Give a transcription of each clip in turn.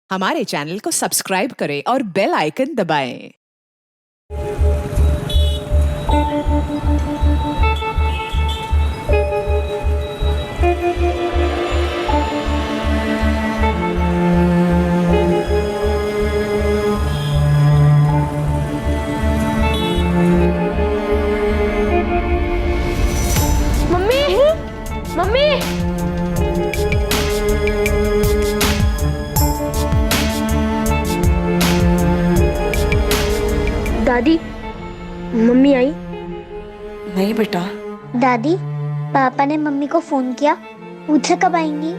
हमारे चैनल को सब्सक्राइब करें और बेल आइकन दबाएं। मम्मी मम्मी दादी मम्मी आई? नहीं बेटा। दादी, पापा ने मम्मी को फोन किया, पूछा कब आएंगी?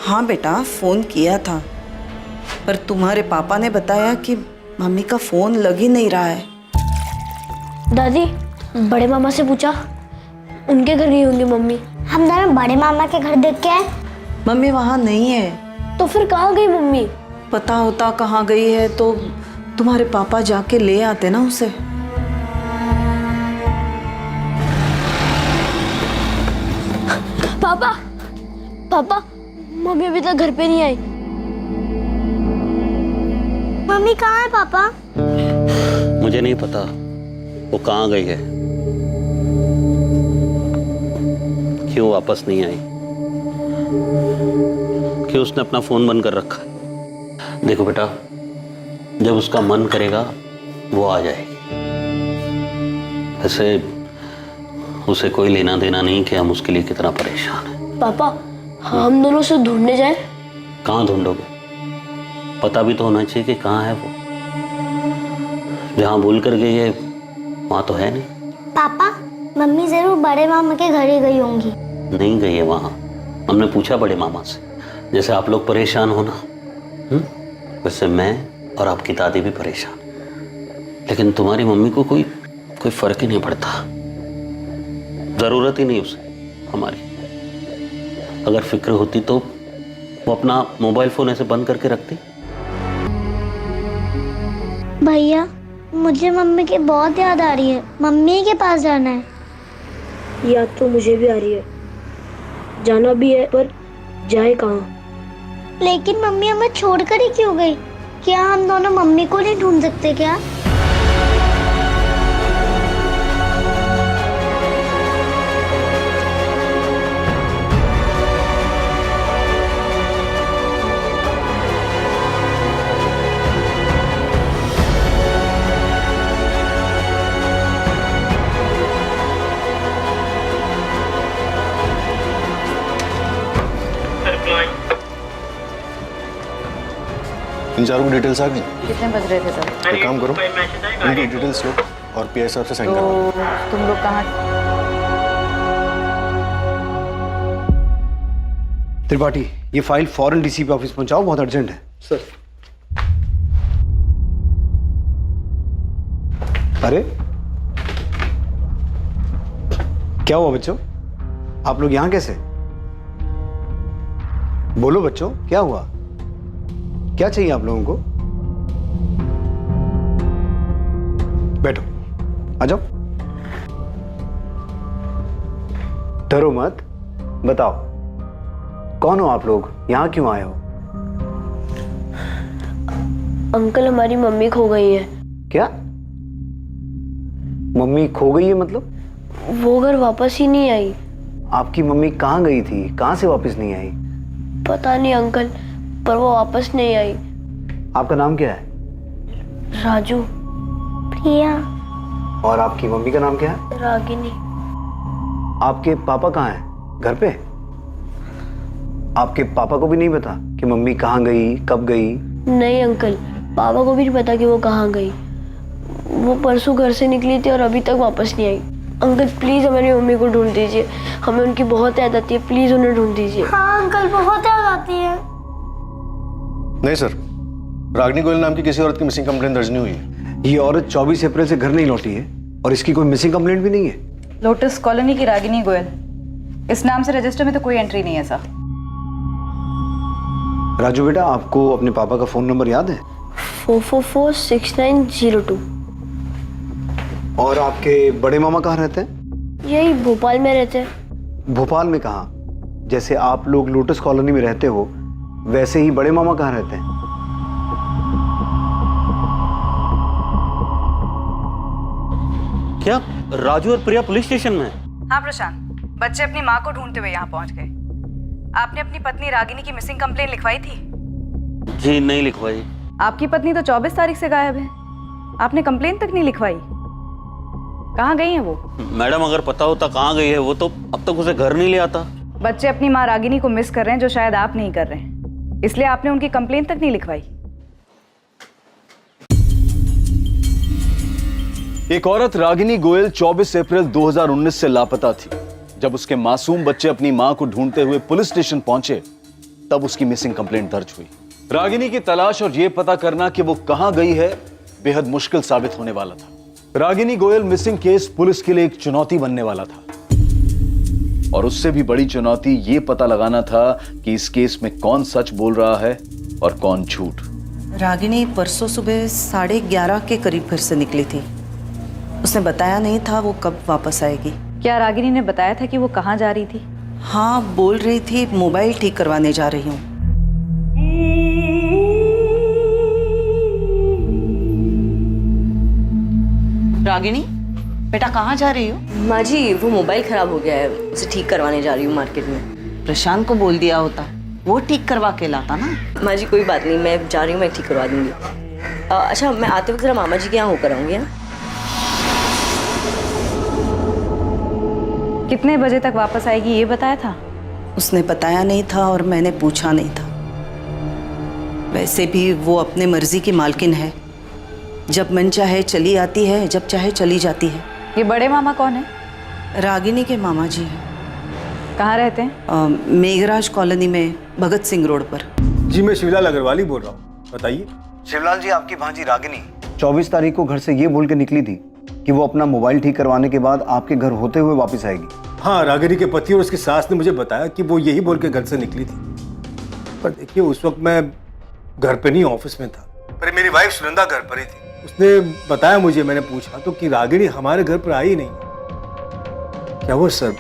हाँ बेटा, फोन किया था, पर तुम्हारे पापा ने बताया कि मम्मी का फोन लग ही नहीं रहा है। दादी, बड़े मामा से पूछा, उनके घर गई होंगी मम्मी। हम दोनों बड़े मामा के घर देख के आए। मम्मी वहाँ नहीं है। तो फिर कहाँ गई मम्मी? पता होता कहाँ गई है तो तुम्हारे पापा जाके ले आते ना उसे। पापा पापा मम्मी अभी तक घर पे नहीं आई। मम्मी कहाँ है पापा? मुझे नहीं पता वो कहाँ गई है, क्यों वापस नहीं आई, क्यों उसने अपना फोन बंद कर रखा है। देखो बेटा, जब उसका मन करेगा वो आ जाएगी। ऐसे उसे कोई लेना देना नहीं कि हम उसके लिए कितना परेशान हैं। पापा, हम दोनों से ढूंढने जाएं? कहाँ ढूंढोगे? पता भी तो होना चाहिए कि कहाँ है वो। जहाँ भूल कर गई है वहाँ तो है नहीं। पापा, मम्मी जरूर बड़े मामा के घर ही गई होंगी। नहीं गई है वहाँ। हमने पूछा बड़े मामा से, जैसे आप लोग परेशान हो ना, वैसे मैं और आपकी दादी भी परेशान, लेकिन तुम्हारी मम्मी को कोई फर्क ही नहीं पड़ता। जरूरत ही नहीं उसे हमारी। अगर फिक्र होती तो वो अपना मोबाइल फोन ऐसे बंद करके रखती। भैया, मुझे मम्मी की बहुत याद आ रही है। मम्मी के पास जाना है। याद तो मुझे भी आ रही है, जाना भी है, पर जाए कहाँ? लेकिन मम्मी हमें छोड़कर ही क्यों गई? क्या हम दोनों मम्मी को नहीं ढूंढ सकते क्या? इन चारों की डिटेल्स आ गई। कितने बज रहे थे तब? एक काम करो, इनकी डिटेल्स लो और पीआई साहब से साइन करवाओ। तो तुम लोग कहाँ? त्रिपाठी, ये फाइल फौरन डीसीपी ऑफिस पहुंचाओ, बहुत अर्जेंट है। सर। अरे क्या हुआ बच्चों? आप लोग यहां कैसे? बोलो बच्चों, क्या हुआ? क्या चाहिए आप लोगों को? बैठो, आ जाओ। डरो मत, बताओ कौन हो आप लोग, यहां क्यों आए हो? अंकल, हमारी मम्मी खो गई है। क्या? मम्मी खो गई है मतलब? वो घर वापस ही नहीं आई। आपकी मम्मी कहाँ गई थी, कहाँ से वापस नहीं आई? पता नहीं अंकल, पर वो वापस नहीं आई। आपका नाम क्या है? राजू। प्रिया। और आपकी मम्मी का नाम क्या है? रागिनी। आपके पापा कहाँ हैं? घर पे? आपके पापा को भी नहीं पता कि मम्मी कहाँ गई, कब गई? नहीं अंकल, पापा को भी नहीं पता कि वो कहाँ गई। वो परसों घर से निकली थी और अभी तक वापस नहीं आई। अंकल प्लीज हमारी मम्मी को ढूंढ दीजिए, हमें उनकी बहुत याद आती है, प्लीज उन्हें ढूंढ दीजिए। हाँ अंकल, बहुत याद आती है। नहीं सर, रागिनी गोयल नाम की किसी औरत की मिसिंग कंप्लेंट दर्ज नहीं हुई है। ये औरत 24 अप्रैल से घर नहीं लौटी है और इसकी कोई मिसिंग कंप्लेंट भी नहीं है। लोटस कॉलोनी की रागिनी गोयल, इस नाम से रजिस्टर में तो कोई एंट्री नहीं है सर। राजू बेटा, आपको अपने पापा का फोन नंबर याद है? 4446902। और आपके बड़े मामा कहाँ रहते हैं? यही भोपाल में रहते हैं। भोपाल में कहाँ? जैसे आप लोग लोटस कॉलोनी में रहते हो, वैसे ही बड़े मामा कहाँ रहते हैं? क्या राजू और प्रिया पुलिस स्टेशन में है? हाँ प्रशांत, बच्चे अपनी माँ को ढूंढते हुए यहाँ पहुँच गए। आपने अपनी पत्नी रागिनी की मिसिंग कंप्लेन लिखवाई थी? जी नहीं लिखवाई। आपकी पत्नी तो 24 तारीख से गायब है, आपने कंप्लेन तक नहीं लिखवाई। कहाँ गई है वो? मैडम अगर पता होता कहाँ गई है वो तो अब तक उसे घर नहीं ले आता। बच्चे अपनी माँ रागिनी को मिस कर रहे हैं, जो शायद आप नहीं कर रहे हैं, इसलिए आपने उनकी कंप्लेन तक नहीं लिखवाई। एक औरत रागिनी गोयल 24 अप्रैल 2019 से लापता थी। जब उसके मासूम बच्चे अपनी मां को ढूंढते हुए पुलिस स्टेशन पहुंचे, तब उसकी मिसिंग कंप्लेंट दर्ज हुई। रागिनी की तलाश और यह पता करना कि वो कहां गई है बेहद मुश्किल साबित होने वाला था। Ragini Goyal missing case police के लिए एक चुनौती बनने वाला था, और उससे भी बड़ी चुनौती यह पता लगाना था कि इस केस में कौन सच बोल रहा है और कौन झूठ। रागिनी परसों सुबह 11:30 के करीब घर से निकली थी। उसने बताया नहीं था वो कब वापस आएगी। क्या रागिनी ने बताया था कि वो कहाँ जा रही थी? हाँ, बोल रही थी मोबाइल ठीक करवाने जा रही हूँ। रागिनी बेटा कहाँ जा रही हो? माँ जी वो मोबाइल खराब हो गया है, उसे ठीक करवाने जा रही हूँ मार्केट में। प्रशांत को बोल दिया होता, वो ठीक करवा के लाता ना। माँ जी कोई बात नहीं, मैं जा रही हूँ, मैं ठीक करवा दूंगी। अच्छा मैं आते वक्त जरा मामा जी के यहाँ होकर आऊँगी। कितने बजे तक वापस आएगी ये बताया था? उसने बताया नहीं था और मैंने पूछा नहीं था। वैसे भी वो अपने मर्जी की मालकिन है, जब मन चाहे चली आती है, जब चाहे चली जाती है। ये बड़े मामा कौन है? रागिनी के मामा जी हैं। कहाँ रहते हैं? मेघराज कॉलोनी में, भगत सिंह रोड पर। जी मैं शिवलाल अग्रवाल ही बोल रहा हूँ, बताइए। शिवलाल जी, आपकी भांजी रागिनी 24 तारीख को घर से ये बोल के निकली थी कि वो अपना मोबाइल ठीक करवाने के बाद आपके घर होते हुए वापस आएगी। हाँ, रागिनी के पति और उसकी सास ने मुझे बताया कि वो यही बोल के घर से निकली थी। पर देखिए उस वक्त मैं घर पे नहीं, ऑफिस में था। पर मेरी वाइफ सुनंदा घर पर ही थी। उसने बताया मुझे, मैंने पूछा तो कि रागिनी हमारे घर पर आई नहीं। क्या वो सर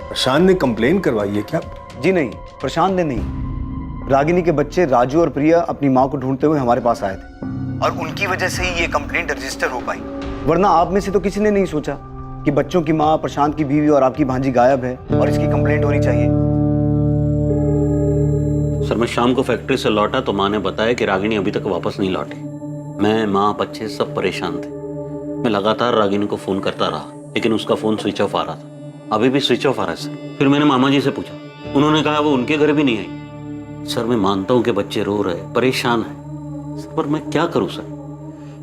प्रशांत ने कंप्लेन करवाई है क्या? जी नहीं, प्रशांत ने नहीं। रागिनी के बच्चे राजू और प्रिया अपनी माँ को ढूंढते हुए हमारे पास आए थे, और उनकी वजह से ही ये कंप्लेंट रजिस्टर हो पाई। वरना आप में से तो किसी ने नहीं सोचा कि बच्चों की माँ, प्रशांत की बीवी और आपकी भांजी गायब है और इसकी कंप्लेंट होनी चाहिए। सर मैं शाम को फैक्ट्री से लौटा तो माँ ने बताया कि रागिनी अभी तक वापस नहीं लौटी। मैं, माँ, बच्चे सब परेशान थे। मैं लगातार रागिनी को फोन करता रहा, लेकिन उसका फोन स्विच ऑफ आ रहा था। अभी भी स्विच ऑफ आ रहा है सर। फिर मैंने मामा जी से पूछा, उन्होंने कहा वो उनके घर भी नहीं आई। सर मैं मानता हूँ कि बच्चे रो रहे, परेशान है, पर मैं क्या करूँ सर?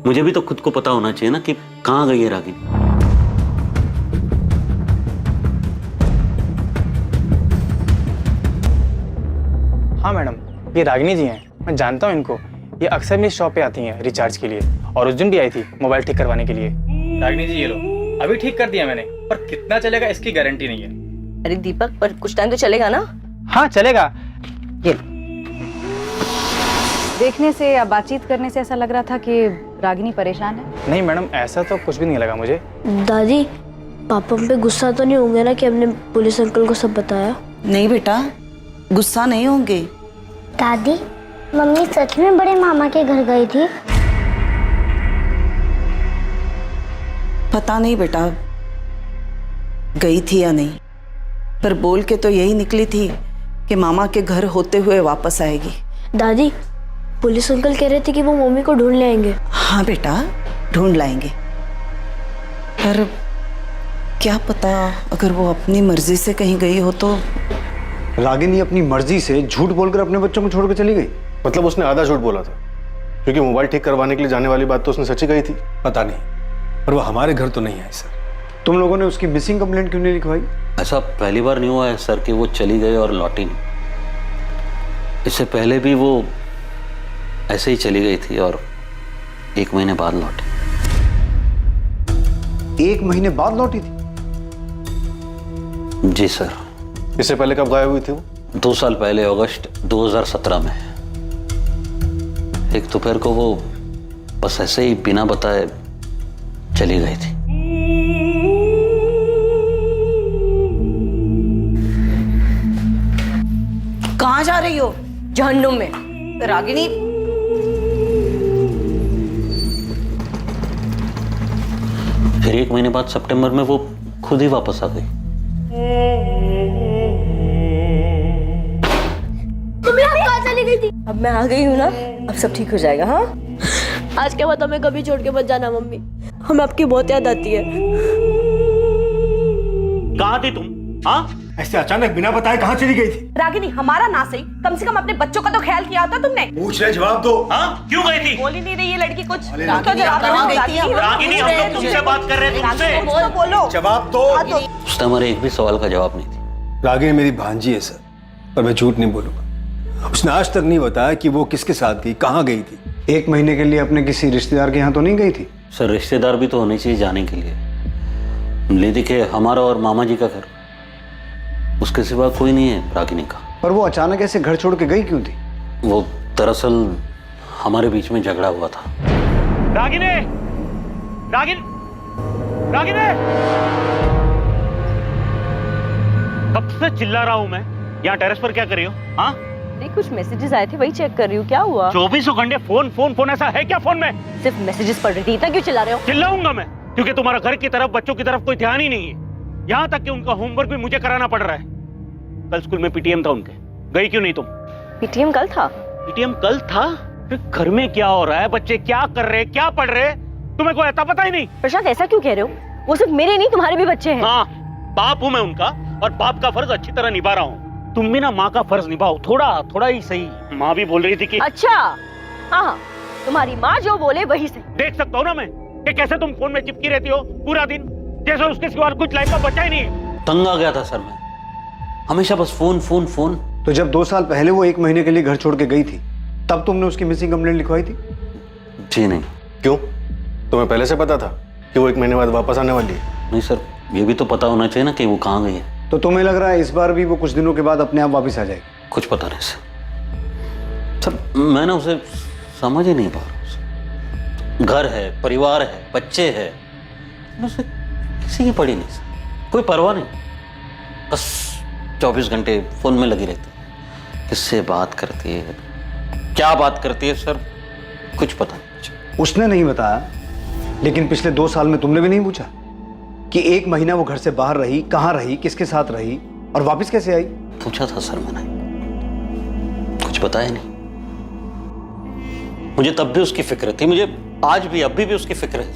मुझे भी तो खुद को पता होना चाहिए ना कि कहाँ गई है रागिनी। हाँ मैडम, ये रागिनी जी हैं, मैं जानता हूँ इनको। ये अक्सर मेरी शॉप पे आती हैं रिचार्ज के लिए, और उस दिन भी आई थी मोबाइल ठीक करवाने के लिए। रागिनी जी ये लो, अभी ठीक कर दिया मैंने, पर कितना चलेगा इसकी गारंटी नहीं है। अरे दीपक, पर कुछ टाइम तो चलेगा ना? हाँ चलेगा। ये देखने से या बातचीत करने से ऐसा लग रहा था कि रागिनी परेशान है। नहीं मैडम, ऐसा तो कुछ भी नहीं लगा मुझे। दादी, पापा हम पे गुस्सा तो नहीं होंगे ना कि हमने पुलिस अंकल को सब बताया? नहीं बेटा, गुस्सा नहीं होंगे। दादी, मम्मी सच में बड़े मामा के घर गई थी? पता नहीं बेटा गई थी या नहीं, पर बोल के तो यही निकली थी कि मामा के घर होते हुए वापस आएगी। दादी, पुलिस अंकल कह रहे थे कि वो मम्मी को ढूंढ ले आएंगे। हाँ बेटा, ढूंढ लाएंगे, पर क्या पता अगर वो अपनी मर्जी से कहीं गई हो तो। रागिनी अपनी मर्जी से झूठ बोलकर अपने बच्चों को छोड़कर चली गई? मतलब उसने आधा झूठ बोला था, क्योंकि मोबाइल ठीक करवाने के लिए जाने वाली बात तो उसने सच्ची कही थी। पता नहीं, पर वो हमारे घर तो नहीं आई सर। तुम लोगों ने उसकी मिसिंग कंप्लेंट क्यों नहीं लिखवाई? ऐसा पहली बार नहीं हुआ है सर कि वो चली गई और लौटी नहीं। इससे पहले भी वो ऐसे ही चली गई थी और 1 महीने बाद लौटी। 1 महीने बाद लौटी थी? जी सर। इससे पहले कब गायब हुई थी वो? 2 साल पहले, अगस्त 2017 में। एक दोपहर को वो बस ऐसे ही बिना बताए चली गई थी। कहाँ जा रही हो? जहन्नुम में। रागिनी, फिर 1 महीने बाद सितंबर में वो खुद ही वापस आ गई। तुम यहाँ कहाँ चली गई थी? अब मैं आ गई हूँ ना, अब सब ठीक हो जाएगा। हाँ, आज के बाद हमें कभी छोड़ के मत जाना मम्मी, हमें आपकी बहुत याद आती है। कहाँ थी तुम? हाँ, ऐसे अचानक बिना बताए कहाँ चली गई थी? रागिनी, हमारा ना सही, कम से कम अपने बच्चों का तो ख्याल किया होता तुमने। पूछ रहे, जवाब दो। हाँ, क्यों गई थी? बोल ही नहीं रही ये लड़की कुछ। रागिनी, हम लोग तुमसे बात कर रहे थे, तुमसे। बोलो, जवाब दो। उसने हमारे एक भी सवाल का जवाब नहीं दिया। रागिनी मेरी भांजी है सर, पर मैं झूठ नहीं बोलूंगा। उसने आज तक नहीं बताया कि वो किसके साथ गई, कहाँ गई थी। 1 महीने के लिए अपने किसी रिश्तेदार के यहाँ तो नहीं गई थी? सर, रिश्तेदार भी तो होने चाहिए जाने के लिए। लेडी के हमारा और मामा जी का घर, उसके सिवा कोई नहीं है रागिनी का। पर वो अचानक ऐसे घर छोड़ के गई क्यों थी? वो दरअसल हमारे बीच में झगड़ा हुआ था। रागिनी, रागिनी, रागिनी, कब से चिल्ला रहा हूं मैं? यहाँ टेरेस पर क्या कर रही हो? हाँ, नहीं, कुछ मैसेजेस आए थे, वही चेक कर रही हूँ। क्या हुआ? 24 घंटे फोन फोन फोन, ऐसा है क्या फोन में? सिर्फ मैसेजेस पढ़ रही थी, इतना क्यों चिल्ला रहे हो? चिल्लाऊंगा मैं, क्योंकि तुम्हारा घर की तरफ, बच्चों की तरफ कोई ध्यान ही नहीं है। यहाँ तक कि उनका होमवर्क भी मुझे कराना पड़ रहा है। कल स्कूल में पीटीएम था उनके, गई क्यों नहीं तुम? पीटीएम कल था? पीटीएम कल था? फिर घर में क्या हो रहा है, बच्चे क्या कर रहे हैं, क्या पढ़ रहे हैं, तुम्हें कोई आता पता ही नहीं? प्रशांत, ऐसा क्यों कह रहे हो? वो सिर्फ मेरे नहीं, तुम्हारे भी बच्चे हैं। हाँ, बाप हूं मैं उनका, और बाप का फर्ज अच्छी तरह निभा रहा हूँ। तुम भी ना माँ का फर्ज निभाओ, थोड़ा थोड़ा ही सही। माँ भी बोल रही थी कि अच्छा, हाँ, तुम्हारी माँ जो बोले वही सही। देख सकता हूँ ना मैं कि कैसे तुम फोन में चिपकी रहती हो पूरा दिन, जैसे उसके सिवा कुछ लाइफ का बचा ही नहीं है। तंग आ गया था सर मैं, हमेशा बस फोन फोन फोन। तो जब 2 साल पहले वो 1 महीने के लिए घर छोड़ के गई थी, तब तुमने उसकी मिसिंग कंप्लेंट लिखवाई थी? जी नहीं। क्यों? तुम्हें पहले से पता था कि वो 1 महीने बाद वापस आने वाली है? नहीं सर, ये भी तो पता होना चाहिए ना कि वो कहाँ गई है। तो तुम्हें लग रहा है इस बार भी वो कुछ दिनों के बाद अपने आप वापस आ जाएगी? कुछ पता नहीं सर, मैं ना उसे समझ ही नहीं पा रहा। घर है, परिवार है, बच्चे है, उसे किसी की पड़ी नहीं सर, कोई परवाह नहीं। बस 24 घंटे फोन में लगी रहती है। किससे बात करती है, क्या बात करती है सर, कुछ पता नहीं। उसने नहीं बताया, लेकिन पिछले 2 साल में तुमने भी नहीं पूछा कि 1 महीना वो घर से बाहर रही, कहाँ रही, किसके साथ रही और वापस कैसे आई? पूछा था सर मैंने, कुछ बताया नहीं। मुझे तब भी उसकी फिक्र थी, मुझे आज भी, अभी भी उसकी फिक्र है।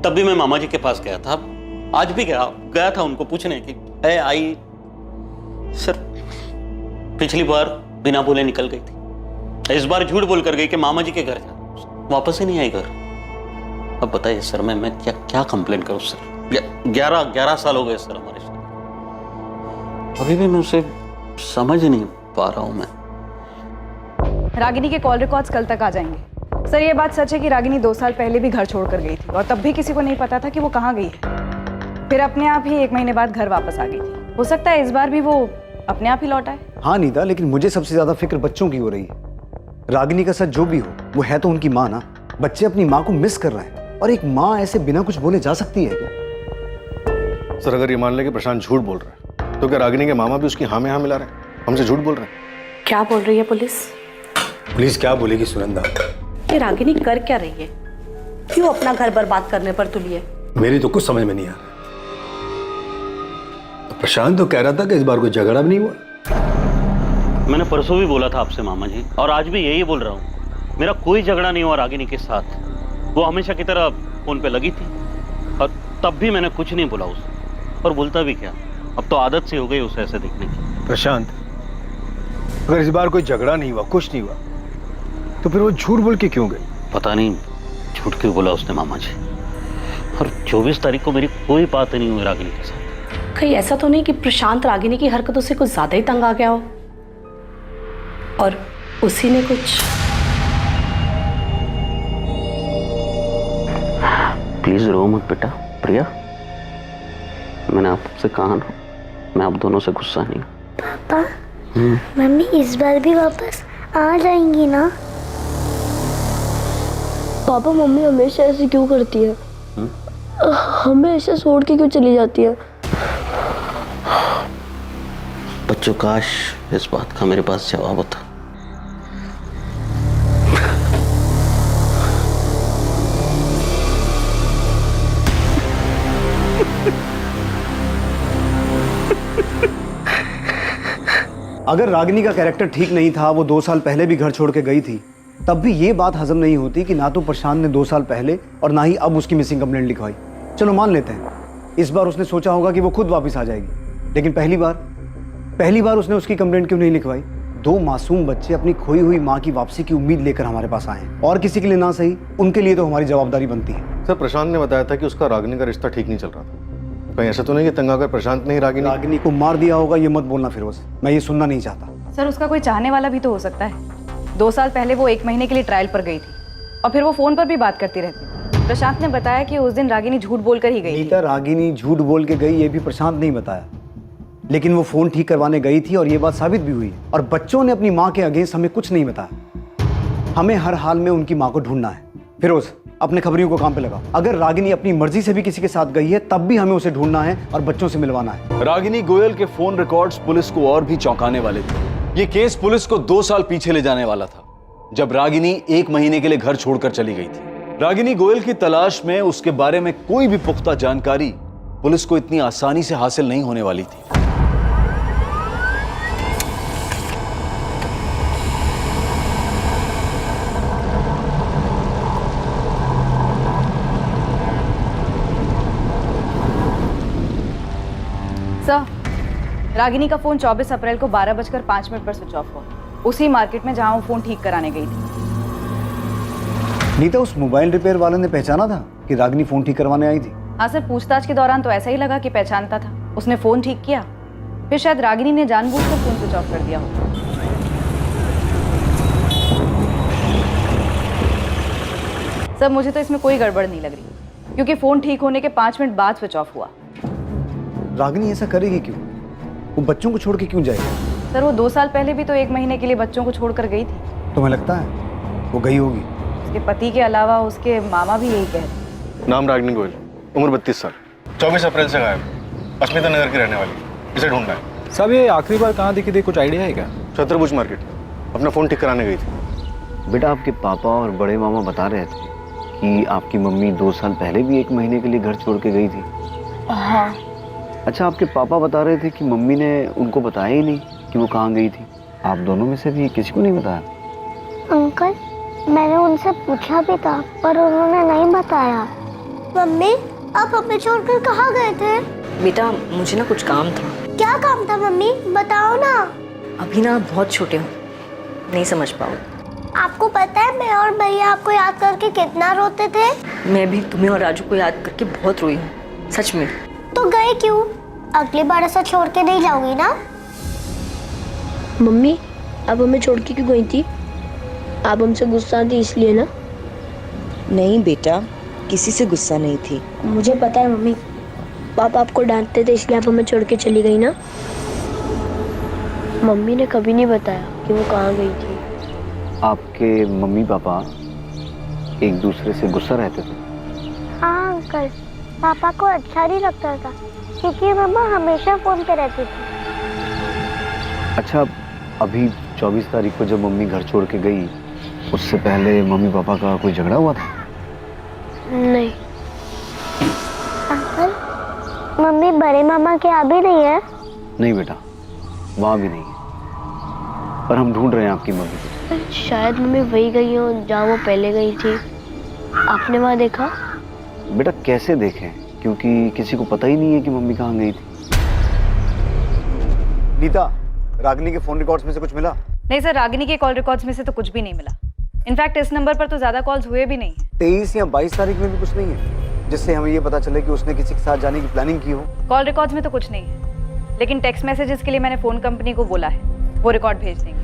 तब भी मैं मामा जी के पास गया था, आज भी गया था उनको पूछने की है आई। सर, पिछली बार बिना बोले निकल गई थी, इस बार झूठ बोल कर गई कि मामा जी के घर जा, वापस ही नहीं आई घर। अब बताइए सर, मैं क्या कंप्लेंट करूं सर? 11 साल हो गए सर हमारे साथ, अभी भी मैं उसे समझ नहीं पा रहा हूं मैं। रागिनी के कॉल रिकॉर्ड्स कल तक आ जाएंगे। सर, ये बात सच है कि रागिनी 2 साल पहले भी घर छोड़कर गई थी और तब भी किसी को नहीं पता था कि वो कहाँ गई है। फिर अपने आप ही 1 महीने बाद घर वापस आ गई थी। हो सकता है इस बार भी वो अपने आप ही लौट आए। हाँ नीता, लेकिन मुझे सबसे ज्यादा फिक्र बच्चों की हो रही है। रागिनी का सच जो भी हो, वो है तो उनकी माँ ना। बच्चे अपनी माँ को मिस कर रहे हैं, और एक माँ ऐसे बिना कुछ बोले जा सकती है क्या? सर, अगर ये मान ले कि प्रशांत झूठ बोल रहा है, तो क्या रागिनी के मामा भी उसकी हाँ में हाँ मिला रहे हैं, हमसे झूठ बोल रहे हैं? क्या बोल रही है पुलिस? पुलिस क्या बोलेगी सुनंदा? ये रागिनी कर क्या रही है? क्यों अपना घर बर्बाद करने पर तुली है? मेरी तो कुछ समझ में नहीं आ रहा। तो प्रशांत तो कह रहा था कि इस बार कोई झगड़ा भी नहीं हुआ। मैंने परसों भी बोला था आपसे मामा जी, और आज भी यही बोल रहा हूँ, मेरा कोई झगड़ा नहीं हुआ रागिनी के साथ। वो हमेशा की तरह फोन पे लगी थी, और तब भी मैंने कुछ नहीं बोला उसे, और बोलता भी क्या, अब तो आदत सी हो गई उसे ऐसे देखने की। प्रशांत, अगर इस बार कोई झगड़ा नहीं हुआ, कुछ नहीं हुआ, तो फिर वो झूठ बोल के क्यों गई? पता नहीं झूठ क्यों बोला उसने मामा जी। और 24 तारीख को मेरी कोई बात नहीं हुई रागिनी के साथ। कहीं ऐसा तो नहीं कि प्रशांत रागिनी की हरकतों से कुछ ज्यादा ही तंग आ गया हो और उसी ने कुछ? प्लीज रो मत बेटा। प्रिया, मैंने आपसे कहा ना, मैं आप दोनों से गुस्सा नहीं। पापा, मम्मी इस बार भी वापस आ जाएंगी ना? पापा, मम्मी हमेशा ऐसे क्यों करती है? हमें ऐसे छोड़ के क्यों चली जाती है? बच्चों, काश इस बात का मेरे पास जवाब होता। अगर रागिनी का कैरेक्टर ठीक नहीं था, वो 2 साल पहले भी घर छोड़ के गई थी, तब भी ये बात हजम नहीं होती कि ना तो प्रशांत ने 2 साल पहले और ना ही अब उसकी मिसिंग कंप्लेंट लिखवाई। चलो मान लेते हैं इस बार उसने सोचा होगा कि वो खुद वापस आ जाएगी, लेकिन पहली बार उसने उसकी कंप्लेंट क्यों नहीं लिखवाई? 2 मासूम बच्चे अपनी खोई हुई माँ की वापसी की उम्मीद लेकर हमारे पास आए हैं, और किसी के लिए ना सही, उनके लिए तो हमारी जवाबदारी बनती है। सर, प्रशांत ने बताया था कि उसका रागिनी का रिश्ता ठीक नहीं चल रहा था। कहीं ऐसा तो नहीं कि तंग आकर प्रशांत ने रागिनी को मार दिया होगा? ये मत बोलना फिरोज, मैं ये सुनना नहीं चाहता। सर, उसका कोई चाहने वाला भी तो हो सकता है। 2 साल पहले वो 1 महीने के लिए ट्रायल पर गई थी और फिर वो फोन पर भी बात करती रहती थी। प्रशांत ने बताया कि उस दिन रागिनी झूठ बोलकर ही गई थी। रागिनी झूठ बोल के गई ये भी प्रशांत नहीं बताया, लेकिन वो फोन ठीक करवाने गई थी और ये बात साबित भी हुई। और बच्चों ने अपनी माँ के अगेंस्ट हमें कुछ नहीं बताया। हमें हर हाल में उनकी माँ को ढूंढना है। फिरोज, अपने खबरियों को काम पे लगाओ। अगर रागिनी अपनी मर्जी से भी किसी के साथ गई है तब भी हमें उसे ढूंढना है और बच्चों से मिलवाना है। रागिनी गोयल के फोन रिकॉर्ड्स पुलिस को और भी चौंकाने वाले थे। ये केस पुलिस को 2 साल पीछे ले जाने वाला था, जब रागिनी 1 महीने के लिए घर छोड़कर चली गई थी। रागिनी गोयल की तलाश में उसके बारे में कोई भी पुख्ता जानकारी पुलिस को इतनी आसानी से हासिल नहीं होने वाली थी। सर, रागिनी का फोन 24 अप्रैल को 12:05 पर स्विच ऑफ हुआ, उसी मार्केट में जहां वो फोन ठीक कराने गई थी। नीता, उस मोबाइल रिपेयर वाले ने पहचाना था कि रागिनी फोन ठीक करवाने आई थी? हाँ सर, पूछताछ के दौरान तो ऐसा ही लगा कि पहचानता था। उसने फोन ठीक किया, फिर शायद रागिनी ने जानबूझकर फोन स्विच ऑफ कर दिया हो। सर, मुझे तो इसमें कोई गड़बड़ नहीं लग रही, क्योंकि फोन ठीक होने के 5 मिनट बाद स्विच ऑफ हुआ। रागिनी ऐसा करेगी क्यों? वो बच्चों को छोड़ के क्यों जाएगी? सर, वो 2 साल पहले भी तो 1 महीने के लिए बच्चों को छोड़कर गई थी। तुम्हें लगता है वो गई होगी? उसके पति के अलावा उसके मामा भी यही कहते। नाम रागिनी गोयल, उम्र 32 साल, 24 अप्रैल से गायब, अस्मिता नगर की रहने वाली। इसे ढूंढना है। सब ये आखिरी बार कहाँ दिखी थी, कुछ आइडिया है क्या? छत्रभुज मार्केट, अपना फोन ठीक कराने गई थी। बेटा, आपके पापा और बड़े मामा बता रहे थे कि आपकी मम्मी 2 साल पहले भी 1 महीने के लिए घर छोड़ के गई थी। हाँ। अच्छा, आपके पापा बता रहे थे कि मम्मी ने उनको बताया ही नहीं कि वो कहाँ गई थी। आप दोनों में से भी किसी को नहीं बताया? अंकल, मैंने उनसे पूछा भी था पर उन्होंने नहीं बताया। मम्मी, आप हमें छोड़कर कहाँ गए थे? बेटा, मुझे ना कुछ काम था। क्या काम था मम्मी, बताओ ना। अभी ना आप बहुत छोटे हो, नहीं समझ पाओ। आपको पता है मैं और भैया आपको याद करके कितना रोते थे? मैं भी तुम्हें और राजू को याद करके बहुत रोई हूँ, सच में। तो गए क्यों? अगली बार ऐसा छोड़ के नहीं जाओगी ना? मम्मी, आप हमें छोड़ के क्यों गई थी? आप हमसे गुस्सा थी इसलिए ना? नहीं बेटा, किसी से गुस्सा नहीं थी। मुझे पता है मम्मी, पापा आपको डांटते थे इसलिए आप हमें छोड़ के चली गई ना? मम्मी ने कभी नहीं बताया कि वो कहाँ गई थी। आपके मम्मी पापा एक दूसरे से गुस्सा रहते थे? हाँ अंकल, पापा को अच्छा नहीं लगता था क्योंकि मम्मा हमेशा फोन पे रहती थी। अच्छा, अभी 24 तारीख को जब मम्मी घर छोड़ के गई, उससे पहले मम्मी पापा का कोई झगड़ा हुआ था? नहीं। अंकल, मम्मी बड़े मामा के यहाँ भी नहीं है? नहीं बेटा, वहाँ भी नहीं है, पर हम ढूंढ रहे हैं आपकी मम्मी को। शायद मम्मी वही गई हो जहाँ वो पहले गई थी। आपने वहाँ देखा? बेटा कैसे देखें, क्योंकि किसी को पता ही नहीं है कि मम्मी कहाँ गई थी। नीता, रागिनी के फोन रिकॉर्ड्स में से कुछ मिला? नहीं सर, रागिनी के कॉल रिकॉर्ड्स में से तो कुछ भी नहीं मिला। इनफैक्ट इस नंबर पर तो ज्यादा कॉल्स हुए भी नहीं। 23 या 22 तारीख में भी कुछ नहीं है जिससे हमें ये पता चले कि उसने किसी के साथ जाने की प्लानिंग की हो? कॉल रिकॉर्ड्स में तो कुछ नहीं है, लेकिन टेक्स्ट मैसेजेस के लिए मैंने फोन कंपनी को बोला है, वो रिकॉर्ड भेज देंगे।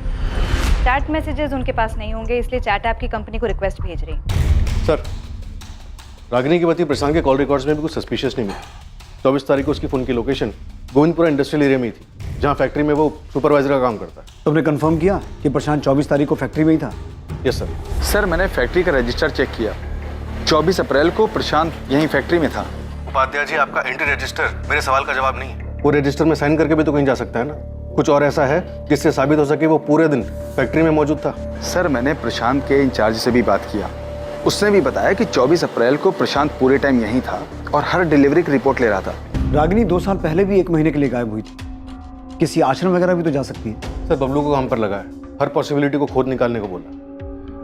चैट मैसेजेस उनके पास नहीं होंगे, इसलिए चैट ऐप की कंपनी को रिक्वेस्ट भेज रही है। सर, रागिनी के पति प्रशांत के कॉल रिकॉर्ड्स में भी कुछ सस्पिशियस नहीं मिला। 24 तारीख को उसकी फोन की लोकेशन गोविंदपुरा इंडस्ट्रियल एरिया में ही थी, जहाँ फैक्ट्री में वो सुपरवाइजर का काम करता है। तुमने कंफर्म किया कि प्रशांत 24 तारीख को फैक्ट्री में ही था? Yes sir. सर, मैंने फैक्ट्री का रजिस्टर चेक किया, 24 अप्रैल को प्रशांत यहीं फैक्ट्री में था। उपाध्याय जी, आपका एंट्री रजिस्टर मेरे सवाल का जवाब नहीं है। वो रजिस्टर में साइन करके भी तो कहीं जा सकता है ना। कुछ और ऐसा है जिससे साबित हो सके वो पूरे दिन फैक्ट्री में मौजूद था? सर, मैंने प्रशांत के इंचार्ज से भी बात किया, उसने भी बताया कि 24 अप्रैल को प्रशांत पूरे टाइम यहीं था और हर डिलीवरी की रिपोर्ट ले रहा था। रागिनी 2 साल पहले भी 1 महीने के लिए गायब हुई थी, किसी आश्रम वगैरह भी तो जा सकती है। सर बबलू को काम पर लगा है, हर पॉसिबिलिटी को खोद निकालने को बोला।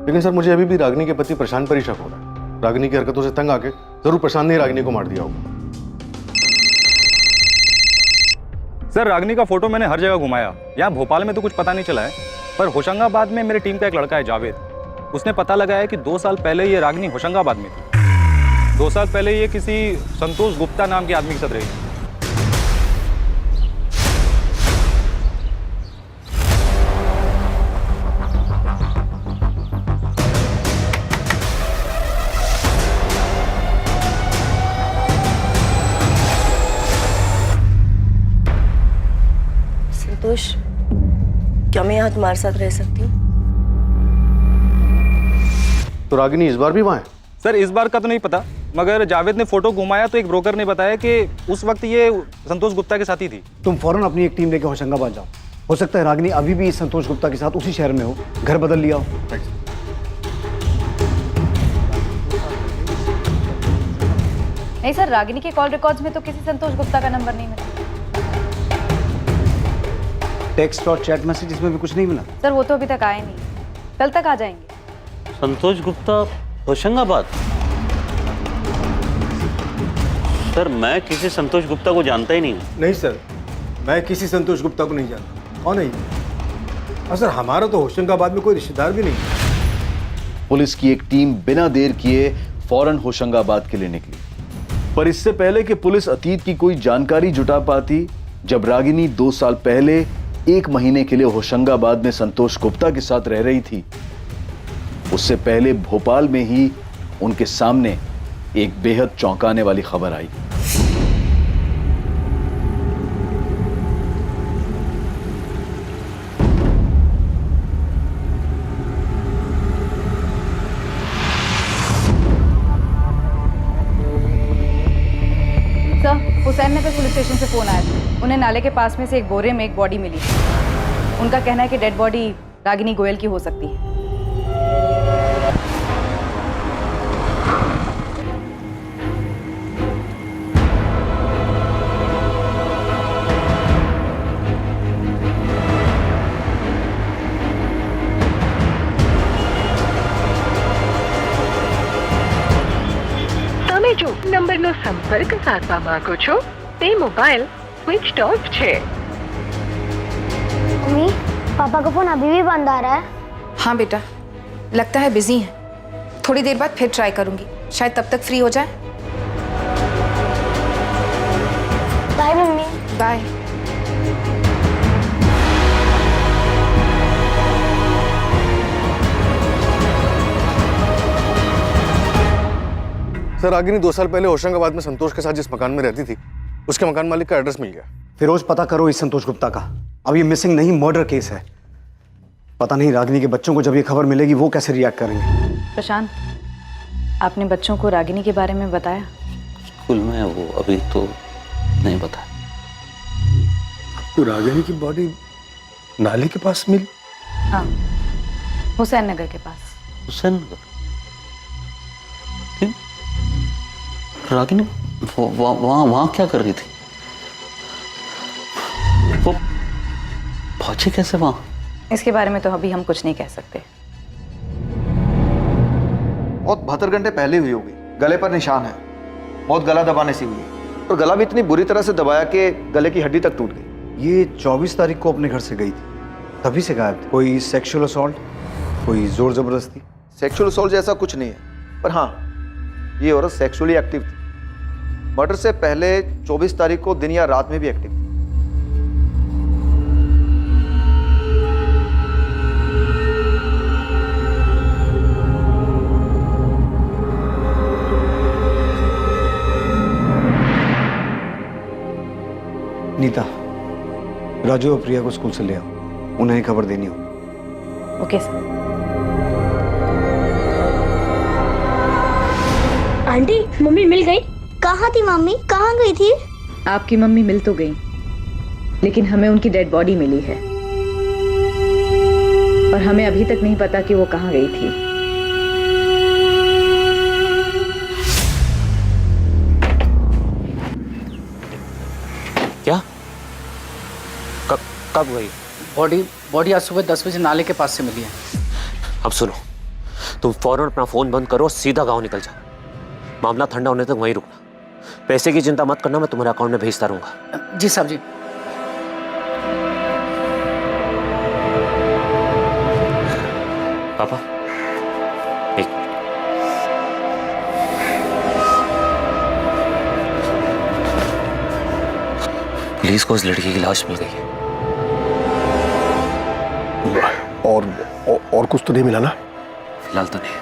लेकिन सर मुझे अभी भी रागिनी के प्रति प्रशांत पर ही शक हो रहा है। रागिनी की हरकतों से तंग आके जरूर प्रशांत ने रागिनी को मार दिया होगा। सर रागिनी का फोटो मैंने हर जगह घुमाया, यहाँ भोपाल में तो कुछ पता नहीं चला है, पर होशंगाबाद में मेरी टीम का एक लड़का है जावेद, उसने पता लगाया कि 2 साल पहले ये रागिनी होशंगाबाद में थी। 2 साल पहले ये किसी संतोष गुप्ता नाम के आदमी के साथ रही थी। संतोष, क्या मैं यहाँ तुम्हारे साथ रह सकती हूँ? तो रागिनी इस बार भी वहाँ है? सर इस बार का तो नहीं पता, मगर जावेद ने फोटो घुमाया तो एक ब्रोकर ने बताया कि उस वक्त ये संतोष गुप्ता के साथ ही थी। तुम फौरन अपनी एक टीम लेके होशंगाबाद जाओ। हो सकता है रागिनी अभी भी संतोष गुप्ता के साथ उसी शहर में हो, घर बदल लिया हो। नहीं सर, रागिनी के कॉल रिकॉर्ड्स में तो किसी संतोष गुप्ता का नंबर नहीं मिला। टेक्स्ट और चैट मैसेजेस में भी कुछ नहीं मिला? सर वो तो अभी तक आए नहीं, कल तक आ जाएंगे। संतोष गुप्ता होशंगाबाद? सर मैं किसी संतोष गुप्ता को जानता ही नहीं हूँ। नहीं सर, मैं किसी संतोष गुप्ता को नहीं जानता। कौन है ये? और सर हमारा तो होशंगाबाद में कोई रिश्तेदार भी नहीं है। पुलिस की एक टीम बिना देर किए फौरन होशंगाबाद के लिए निकली, पर इससे पहले कि पुलिस अतीत की कोई जानकारी जुटा पाती, जब रागिनी 2 साल पहले 1 महीने के लिए होशंगाबाद में संतोष गुप्ता के साथ रह रही थी, उससे पहले भोपाल में ही उनके सामने एक बेहद चौंकाने वाली खबर आई। हुसैन नगर पुलिस स्टेशन से फोन आया था, उन्हें नाले के पास में से एक बोरे में एक बॉडी मिली। उनका कहना है कि डेड बॉडी रागिनी गोयल की हो सकती है। તમે જો નંબરનો સંપર્ક સાધવા માંગો છો તે મોબાઈલ સ્વિચ ઓફ છે। मम्मी, पापा का फोन अभी भी बंद आ रहा है। हाँ बेटा, लगता है बिजी हैं। थोड़ी देर बाद फिर ट्राई करूंगी, शायद तब तक फ्री हो जाए। Bye mummy. Bye. Sir Ragini 2 साल पहले होशंगाबाद में संतोष के साथ जिस मकान में रहती थी, उसके मकान मालिक का एड्रेस मिल गया। फिरोज, पता करो इस संतोष गुप्ता का। अब ये मिसिंग नहीं, मर्डर केस है। पता नहीं रागिनी के बच्चों को जब ये खबर मिलेगी वो कैसे रिएक्ट करेंगे। प्रशांत, आपने बच्चों को रागिनी के बारे में बताया? स्कूल में वो अभी तो नहीं बताया। तो रागिनी की बॉडी नाले के पास मिली? हाँ, हुसैन नगर के पास। हुसैन नगर? रागिनी वहां क्या कर रही थी? वो पहुंची कैसे वहां? इसके बारे में तो अभी हम कुछ नहीं कह सकते। मौत 72 घंटे पहले हुई होगी। गले पर निशान है, मौत गला दबाने से हुई है, और गला भी इतनी बुरी तरह से दबाया कि गले की हड्डी तक टूट गई। ये 24 तारीख को अपने घर से गई थी, तभी से गायब थी। कोई सेक्सुअल असॉल्ट, कोई जोर जबरदस्ती? सेक्सुअल असॉल्ट जैसा कुछ नहीं है, पर हाँ ये औरत सेक्सुअली एक्टिव थी। मर्डर से पहले 24 तारीख को दिन या रात में भी एक्टिव थी। नीता, राजू और प्रिया को स्कूल से ले आओ, उन्हें खबर देनी हो। Okay sir. आंटी, मम्मी मिल गई? कहाँ थी मम्मी? कहाँ गई थी? आपकी मम्मी मिल तो गई, लेकिन हमें उनकी डेड बॉडी मिली है और हमें अभी तक नहीं पता कि वो कहाँ गई थी। क्या? कब गई? बॉडी आज सुबह 10 बजे नाले के पास से मिली है। अब सुनो, तुम फौरन अपना फोन बंद करो, सीधा गांव निकल जाओ। मामला ठंडा होने तक वहीं रुकना। पैसे की चिंता मत करना, मैं तुम्हारे अकाउंट में भेजता रहूंगा। जी साहब जी। पापा एक पुलिस को उस लड़की की लाश मिल गई है। और कुछ तो नहीं मिला ना? फिलहाल तो नहीं।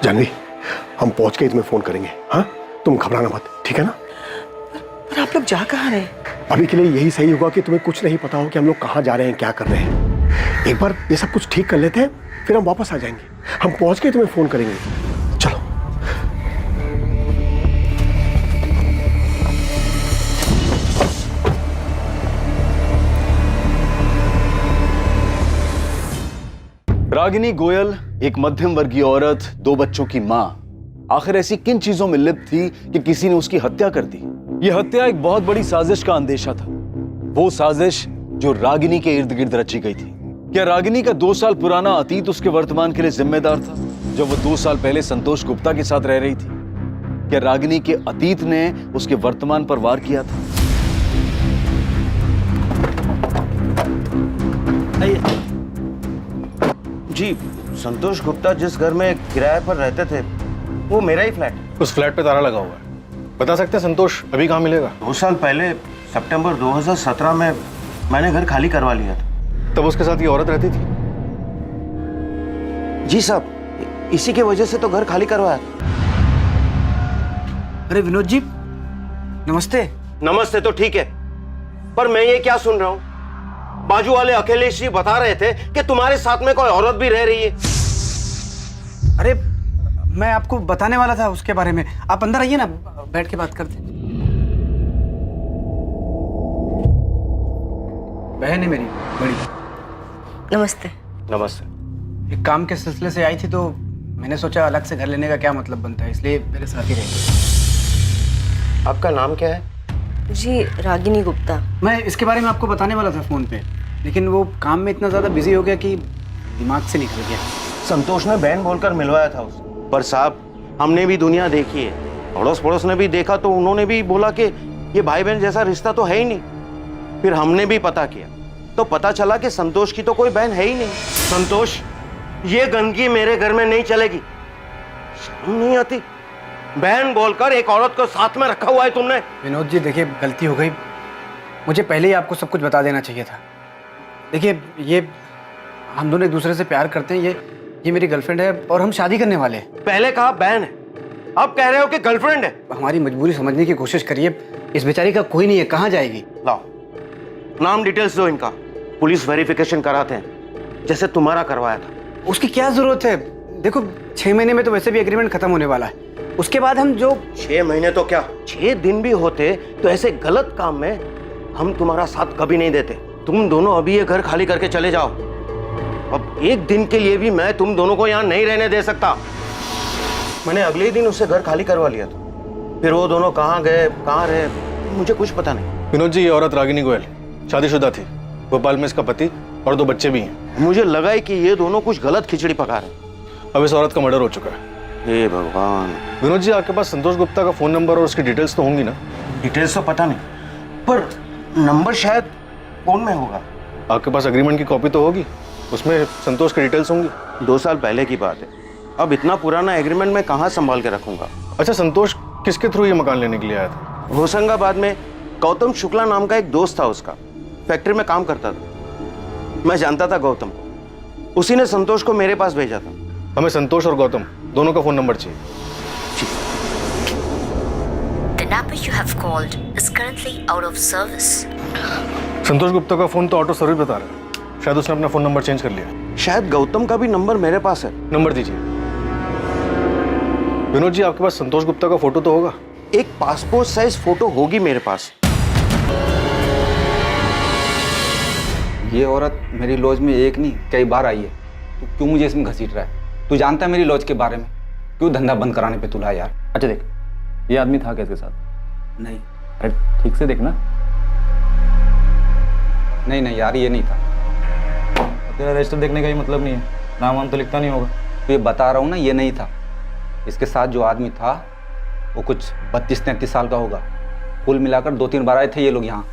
जानवी, हम पहुंच के तुम्हें फोन करेंगे। हाँ, तुम घबराना मत, ठीक है ना? पर आप लोग जा कहाँ रहे? अभी के लिए यही सही होगा कि तुम्हें कुछ नहीं पता हो कि हम लोग कहाँ जा रहे हैं, क्या कर रहे हैं। एक बार ये सब कुछ ठीक कर लेते हैं, फिर हम वापस आ जाएंगे। हम पहुंच के तुम्हें फोन करेंगे। चलो। रागिनी गोयल एक मध्यम वर्गीय औरत, 2 बच्चों की मां, आखिर ऐसी किन चीजों में लिप्त थी कि किसी ने उसकी हत्या कर दी? यह हत्या एक बहुत बड़ी साजिश का अंदेशा था, वो साजिश जो रागिनी के इर्द गिर्द रची गई थी। क्या रागिनी का 2 साल पुराना अतीत उसके वर्तमान के लिए जिम्मेदार था, जब वो 2 साल पहले संतोष गुप्ता के साथ रह रही थी? क्या रागिनी के अतीत ने उसके वर्तमान पर वार किया था? जी, संतोष गुप्ता जिस घर में किराए पर रहते थे वो मेरा ही फ्लैट है। उस फ्लैट पे ताला लगा हुआ है। बता सकते हैं संतोष अभी कहाँ मिलेगा? 2 साल पहले सितंबर 2017 में मैंने घर खाली करवा लिया था। तब उसके साथ ये औरत रहती थी? जी साहब, इसी की वजह से तो घर खाली करवाया था। अरे विनोद जी, नमस्ते। नमस्ते तो ठीक है, पर मैं ये क्या सुन रहा हूँ? बाजू वाले अखिलेश जी बता रहे थे कि तुम्हारे साथ में कोई औरत भी रह रही है। अरे मैं आपको बताने वाला था उसके बारे में। आप अंदर आइए ना, बैठ के बात करते हैं। बहन है मेरी बड़ी। नमस्ते। नमस्ते। एक काम के सिलसिले से आई थी तो मैंने सोचा अलग से घर लेने का क्या मतलब बनता है, इसलिए मेरे साथ ही रहेंगे। आपका नाम क्या है? जी, रागिनी गुप्ता। मैं इसके बारे में आपको बताने वाला था फोन पे, लेकिन वो काम में इतना ज्यादा बिजी हो गया कि दिमाग से निकल गया। संतोष ने बहन बोलकर मिलवाया था उसे, पर साहब हमने भी दुनिया देखी है, अड़ोस पड़ोस ने भी देखा तो उन्होंने भी बोला कि ये भाई बहन जैसा रिश्ता तो है ही नहीं। फिर हमने भी पता किया तो पता चला कि संतोष की तो कोई बहन है ही नहीं। संतोष, ये गंदगी मेरे घर में नहीं चलेगी। शर्म नहीं आती? बहन बोलकर एक औरत को साथ में रखा हुआ है तुमने। विनोद जी देखिए, गलती हो गई, मुझे पहले ही आपको सब कुछ बता देना चाहिए था। देखिए, ये हम दोनों एक दूसरे से प्यार करते हैं, ये मेरी गर्लफ्रेंड है और हम शादी करने वाले हैं। पहले कहा बहन है, अब कह रहे हो कि गर्लफ्रेंड है। हमारी मजबूरी समझने की कोशिश करिए। इस बेचारी का कोई नहीं है, कहाँ जाएगी? लाओ नाम डिटेल्स दो इनका, पुलिस वेरिफिकेशन कराते हैं जैसे तुम्हारा करवाया था। उसकी क्या जरूरत है? देखो 6 महीने में तो वैसे भी एग्रीमेंट खत्म होने वाला है, उसके बाद हम जो 6 महीने तो क्या 6 दिन भी होते तो ऐसे गलत काम में हम तुम्हारा साथ कभी नहीं देते। तुम दोनों अभी ये घर खाली करके चले जाओ। अब एक दिन के लिए भी मैं तुम दोनों को यहाँ नहीं रहने दे सकता। मैंने अगले ही दिन उससे घर खाली करवा लिया था। फिर वो दोनों कहाँ गए, कहाँ रहे, मुझे कुछ पता नहीं। विनोद जी, ये औरत रागिनी गोयल शादीशुदा थी, भोपाल में इसका पति और 2 बच्चे भी हैं। मुझे लगा है कि ये दोनों कुछ गलत खिचड़ी पका रहे। अब इस औरत का मर्डर हो चुका है। हे भगवान। विनोद जी, आपके पास संतोष गुप्ता का फोन नंबर और उसकी डिटेल्स तो होंगी ना? डिटेल्स तो पता नहीं, पर नंबर शायद फोन में होगा। आपके पास एग्रीमेंट की कॉपी तो होगी, उसमें संतोष की डिटेल्स होंगी। 2 साल पहले की बात है, अब इतना पुराना एग्रीमेंट मैं कहाँ संभाल के रखूंगा। अच्छा, संतोष किसके थ्रू ये मकान लेने के लिए आया था? होशंगाबाद में गौतम शुक्ला नाम का एक दोस्त था, उसका फैक्ट्री में काम करता था। मैं जानता था गौतम को, उसी ने संतोष को मेरे पास भेजा था। हमें संतोष और गौतम दोनों का फोन नंबर चाहिए। The number you have called is currently out of service. संतोष गुप्ता का फोन तो ऑटो सर्विस बता रहा है, शायद उसने अपना फोन नंबर चेंज कर लिया। शायद गौतम का भी नंबर मेरे पास है। नंबर दीजिए। विनोद जी, आपके पास संतोष गुप्ता का फोटो तो होगा? एक पासपोर्ट साइज फोटो होगी मेरे पास। ये औरत मेरी लॉज में एक नहीं कई बार आई है। तू क्यों मुझे इसमें घसीट रहा है? तू जानता है मेरी लॉज के बारे में, क्यों धंधा बंद कराने पे तुला यार? अच्छा देख, ये आदमी था क्या इसके साथ? नहीं। अरे ठीक से देखना। नहीं नहीं यार, ये नहीं था। तेरा रजिस्टर देखने का ही मतलब नहीं है, नाम वाम तो लिखता नहीं होगा। तो ये बता रहा हूँ ना, ये नहीं था। इसके साथ जो आदमी था वो कुछ 32-33 साल का होगा। कुल मिलाकर 2-3 बार आए थे ये लोग यहाँ।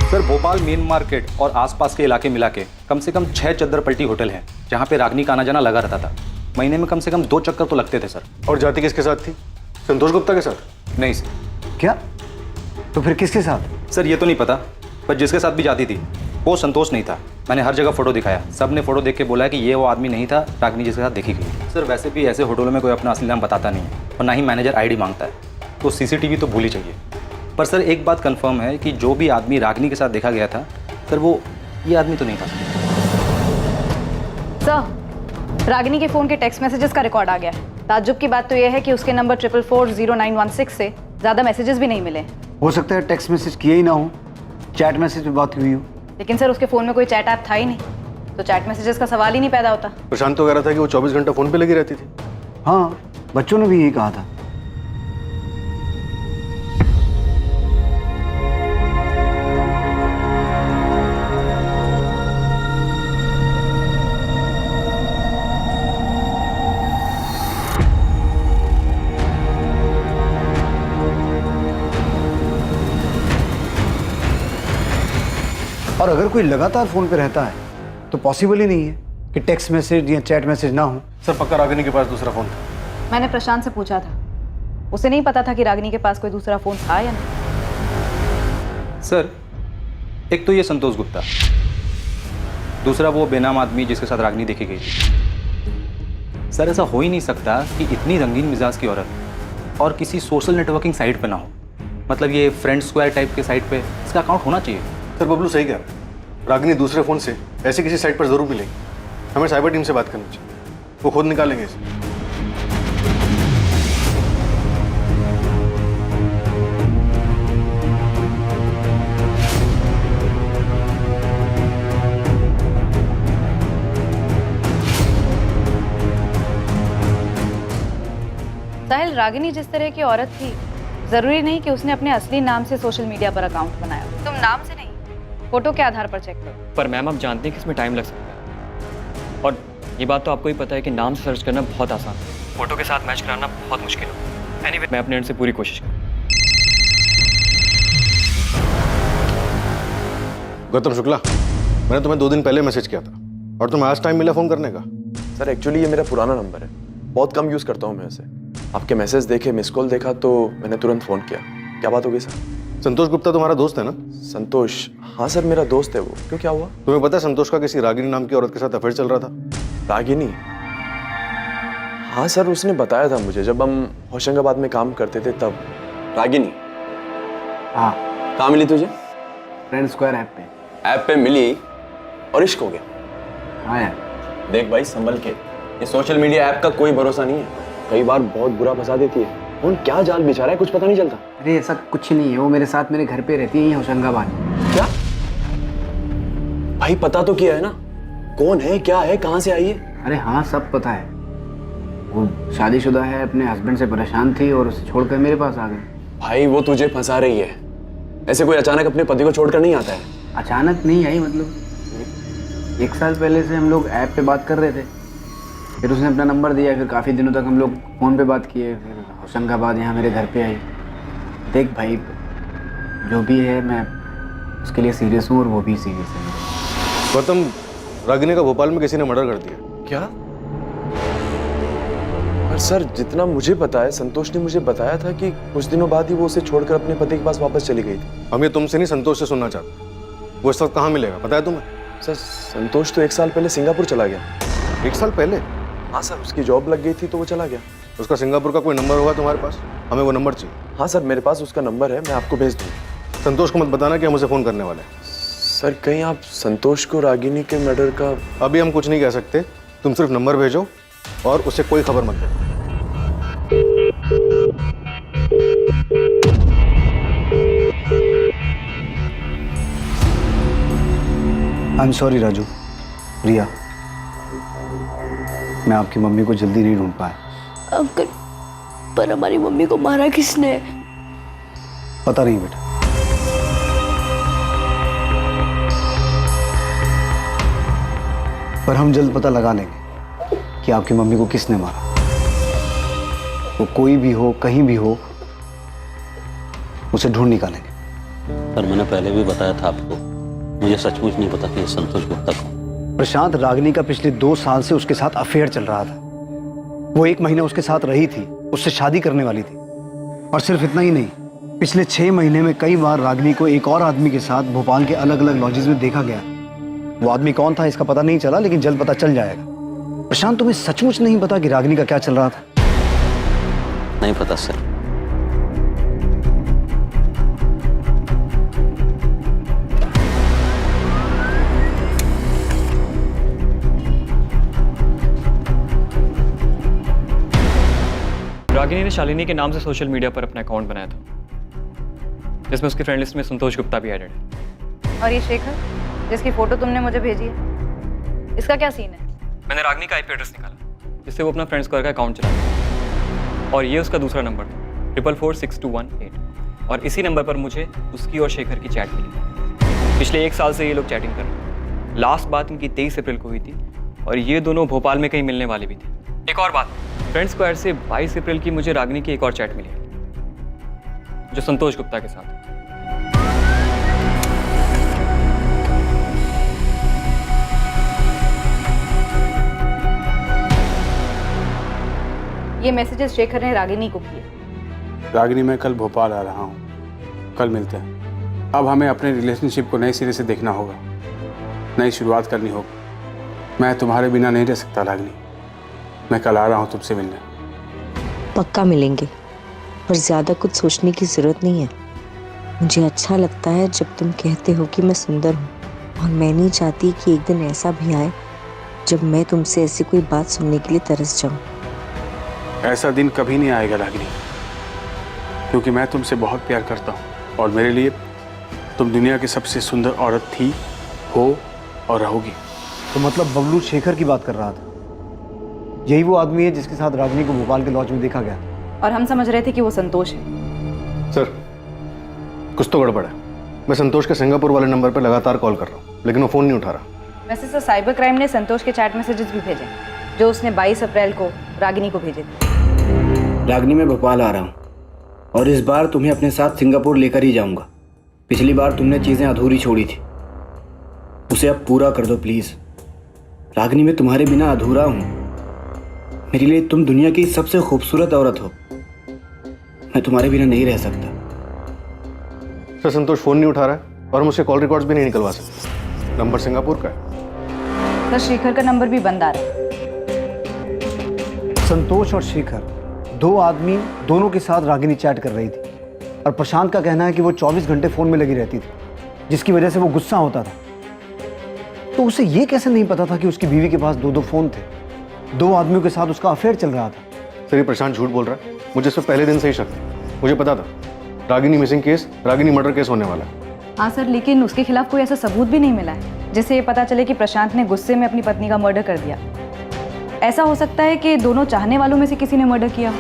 सर, भोपाल मेन मार्केट और आसपास के इलाके मिला के कम से कम 6 चद्दर पलटी होटल हैं जहाँ पे रागिनी का आना जाना लगा रहता था। महीने में कम से कम 2 चक्कर तो लगते थे सर। और जाती किसके साथ थी? संतोष गुप्ता के साथ? नहीं सर। क्या? तो फिर किसके साथ? सर ये तो नहीं पता, पर जिसके साथ भी जाती थी वो संतोष नहीं था। मैंने हर जगह फोटो दिखाया, सब ने फोटो देख के बोला कि ये वो आदमी नहीं था रागिनी जिसके साथ देखी गई। सर वैसे भी ऐसे होटलों में कोई अपना असली नाम बताता नहीं है और ना ही मैनेजर आईडी मांगता है, तो सीसीटीवी तो भूल ही चाहिए। पर सर एक बात कंफर्म है कि जो भी आदमी रागिनी के साथ देखा गया था सर, वो ये आदमी तो नहीं था। सर, रागिनी के फ़ोन के टेक्स्ट मैसेजेस का रिकॉर्ड आ गया है। ताज्जुब की बात तो यह है कि उसके नंबर 44400916 से ज़्यादा मैसेजेस भी नहीं मिले। हो सकता है टेक्स्ट मैसेज किए ही ना हो, चैट मैसेज पे बात हुई हो। लेकिन सर उसके फ़ोन में कोई चैट ऐप था ही नहीं, तो चैट मैसेजेस का सवाल ही नहीं पैदा होता। प्रशांत तो कह रहा था कि वो 24 घंटा फोन पे लगी रहती थी। हाँ, बच्चों ने भी यही कहा था। और अगर कोई लगातार फोन पे रहता है तो पॉसिबल ही नहीं है कि टेक्स्ट मैसेज या चैट मैसेज ना हो। सर पक्का रागिनी के पास दूसरा फोन था? मैंने प्रशांत से पूछा था, उसे नहीं पता था कि रागिनी के पास कोई दूसरा फ़ोन था या नहीं। सर एक तो ये संतोष गुप्ता, दूसरा वो बेनाम आदमी जिसके साथ रागिनी देखी गई थी। सर ऐसा हो ही नहीं सकता कि इतनी रंगीन मिजाज की औरत और किसी सोशल नेटवर्किंग साइट पे ना हो। मतलब ये फ्रेंड स्क्वायर टाइप के साइट पे इसका अकाउंट होना चाहिए। सर बबलू सही कह रहा है, रागिनी दूसरे फोन से ऐसे किसी साइट पर जरूर मिलेगी। हमें साइबर टीम से बात करनी चाहिए, वो खुद निकालेंगे इसे। साहिल, रागिनी जिस तरह की औरत थी, जरूरी नहीं कि उसने अपने असली नाम से सोशल मीडिया पर अकाउंट बनाया। तुम नाम से नहीं, फोटो के आधार पर चेक करो। पर मैम आप जानते हैं कि इसमें टाइम लग सकता है, और ये बात तो आपको ही पता है कि नाम से सर्च करना बहुत आसान है, फोटो के साथ मैच कराना बहुत मुश्किल है। एनीवे, मैं अपने एंड से पूरी कोशिश करूँ। गौतम शुक्ला, मैंने तुम्हें 2 दिन पहले मैसेज किया था और तुम्हें आज टाइम मिला फोन करने का? सर एक्चुअली ये मेरा पुराना नंबर है, बहुत कम यूज़ करता हूँ मैं इसे। आपके मैसेज देखे, मिस कॉल देखा तो मैंने तुरंत फ़ोन किया। क्या बात हो गई सर? संतोष गुप्ता तुम्हारा दोस्त है ना? संतोष? हाँ सर मेरा दोस्त है वो। क्यों, क्या हुआ? तुम्हें पता है संतोष का किसी रागिनी नाम की औरत के साथ अफेयर चल रहा था? रागिनी? हाँ सर उसने बताया था मुझे, जब हम होशंगाबाद में काम करते थे तब। रागिनी? हाँ। कहाँ मिली तुझे? फ्रेंड स्क्वायर ऐप पे। ऐप पे मिली और इश्क हो गया? हाँ यार। देख भाई संभल के, ये सोशल मीडिया ऐप का कोई भरोसा नहीं है, कई बार बहुत बुरा फंसा देती है। कौन क्या जाल बिछा रहा है कुछ पता नहीं चलता। अरे ऐसा कुछ नहीं है, वो मेरे साथ मेरे घर पे रहती है होशंगाबाद। क्या भाई, पता तो किया है ना कौन है, क्या है, कहाँ से आई है? अरे हाँ सब पता है, वो शादीशुदा है, अपने हस्बैंड से परेशान थी और उसे छोड़कर मेरे पास आ गई। भाई वो तुझे फंसा रही है, ऐसे कोई अचानक अपने पति को छोड़कर नहीं आता है। अचानक नहीं आई, मतलब 1 साल पहले से हम लोग ऐप पे बात कर रहे थे, फिर उसने अपना नंबर दिया, फिर काफ़ी दिनों तक हम लोग फ़ोन पे बात किए, फिर होशंगाबाद यहाँ मेरे घर पे आई। देख भाई, जो भी है मैं उसके लिए सीरियस हूँ और वो भी सीरियस है। गौतम, रागिनी का भोपाल में किसी ने मर्डर कर दिया। क्या? पर सर जितना मुझे पता है, संतोष ने मुझे बताया था कि कुछ दिनों बाद ही वो उसे छोड़कर अपने पति के पास वापस चली गई थी। हम ये तुमसे नहीं संतोष से सुनना चाहते, वो इस वक्त कहाँ मिलेगा पता है तुम्हें? सर संतोष तो 1 साल पहले सिंगापुर चला गया। 1 साल पहले? हाँ सर, उसकी जॉब लग गई थी तो वो चला गया। उसका सिंगापुर का कोई नंबर होगा तुम्हारे पास? हमें वो नंबर चाहिए। हाँ सर मेरे पास उसका नंबर है, मैं आपको भेज दूँगा। संतोष को मत बताना कि हम उसे फ़ोन करने वाले हैं। सर कहीं आप संतोष को रागिनी के मर्डर का? अभी हम कुछ नहीं कह सकते, तुम सिर्फ नंबर भेजो और उसे कोई खबर मत दो। आई एम सॉरी राजू, प्रिया, मैं आपकी मम्मी को जल्दी नहीं ढूंढ पाया। अंकल, पर हमारी मम्मी को मारा किसने? पता नहीं बेटा, पर हम जल्द पता लगा लेंगे कि आपकी मम्मी को किसने मारा। वो कोई भी हो, कहीं भी हो, उसे ढूंढ निकालेंगे। पर मैंने पहले भी बताया था आपको, मुझे सचमुच नहीं पता कि ये संतोष गुप्ता कौन। प्रशांत, रागिनी का पिछले 2 साल से उसके साथ अफेयर चल रहा था। वो 1 महीना उसके साथ रही थी, उससे शादी करने वाली थी। और सिर्फ इतना ही नहीं, पिछले 6 महीने में कई बार रागिनी को एक और आदमी के साथ भोपाल के अलग अलग लॉजेस में देखा गया। वो आदमी कौन था इसका पता नहीं चला, लेकिन जल्द पता चल जाएगा। प्रशांत, तुम्हें सचमुच नहीं पता कि रागिनी का क्या चल रहा था? नहीं पता सर। रागिनी ने शालिनी के नाम से सोशल मीडिया पर अपना अकाउंट बनाया था, जिसमें उसकी फ्रेंड लिस्ट में संतोष गुप्ता भी एडेड है। और ये शेखर, जिसकी फोटो तुमने मुझे भेजी है, इसका क्या सीन है? मैंने रागिनी का आईपी एड्रेस निकाला, जिससे वो अपना फ्रेंड स्क्वायर का अकाउंट चलाता है, और ये उसका दूसरा नंबर था 44462118। और इसी नंबर पर मुझे उसकी और शेखर की चैट मिली। पिछले 1 साल से ये लोग चैटिंग कर रहे हैं। लास्ट बात इनकी 23 अप्रैल को हुई थी, और ये दोनों भोपाल में कहीं मिलने वाले भी थे। एक और बात, फ्रेंड स्क्वायर से 22 अप्रैल की मुझे रागिनी की एक और चैट मिली, जो संतोष गुप्ता के साथ है। ये मैसेजेस शेखर ने रागिनी को किए। रागिनी, मैं कल भोपाल आ रहा हूँ, कल मिलते हैं। अब हमें अपने रिलेशनशिप को नए सिरे से देखना होगा, नई शुरुआत करनी होगी। मैं तुम्हारे बिना नहीं रह सकता रागिनी। मैं कल आ रहा हूँ तुमसे मिलने। पक्का मिलेंगे, पर ज़्यादा कुछ सोचने की ज़रूरत नहीं है। मुझे अच्छा लगता है जब तुम कहते हो कि मैं सुंदर हूँ, और मैं नहीं चाहती कि एक दिन ऐसा भी आए जब मैं तुमसे ऐसी कोई बात सुनने के लिए तरस जाऊँ। ऐसा दिन कभी नहीं आएगा रागिनी, क्योंकि मैं तुमसे बहुत प्यार करता हूँ, और मेरे लिए तुम दुनिया की सबसे सुंदर औरत थी, हो और रहोगी। तो मतलब बबलू शेखर की बात कर रहा था? यही वो आदमी है जिसके साथ रागिनी को भोपाल के लॉज में देखा गया? और हम समझ रहे थे कि वो संतोष है। सर, कुछ तो गड़बड़ है। मैं संतोष के सिंगापुर वाले नंबर पर लगातार कॉल कर रहा हूँ, लेकिन वो फ़ोन नहीं उठा रहा। वैसे सर, साइबर क्राइम ने संतोष के चैट मैसेजेस भी भेजे, जो उसने 22 अप्रैल को रागिनी को भेजे थे। रागिनी, मैं भोपाल आ रहा हूँ, और इस बार तुम्हें अपने साथ सिंगापुर लेकर ही जाऊंगा। पिछली बार तुमने चीज़ें अधूरी छोड़ी थी, उसे अब पूरा कर दो प्लीज़। रागिनी, मैं तुम्हारे बिना अधूरा हूँ। मेरे लिए तुम दुनिया की सबसे खूबसूरत औरत हो। मैं तुम्हारे बिना नहीं रह सकता। सर, संतोष फ़ोन नहीं उठा रहा है, और हम उसके कॉल रिकॉर्ड्स भी नहीं निकलवा सकते। नंबर सिंगापुर का है। सर, शेखर का नंबर भी बंद आ रहा है। संतोष और शेखर, 2 आदमी, दोनों के साथ रागिनी चैट कर रही थी, और प्रशांत का कहना है कि वो 24 घंटे फ़ोन में लगी रहती थी, जिसकी वजह से वो गुस्सा होता था। तो उसे ये कैसे नहीं पता था कि उसकी बीवी के पास 2 फ़ोन थे? 2 आदमियों के साथ उसका अफेयर चल रहा था। सर, ये प्रशांत झूठ बोल रहा है। मुझे इससे पहले दिन से ही शक था। मुझे पता था Ragini missing case, Ragini murder case होने वाला है। हाँ सर, लेकिन उसके खिलाफ कोई ऐसा सबूत भी नहीं मिला है जिससे ये पता चले कि प्रशांत ने गुस्से में अपनी पत्नी का मर्डर कर दिया। ऐसा हो सकता है कि दोनों चाहने वालों में से किसी ने मर्डर किया।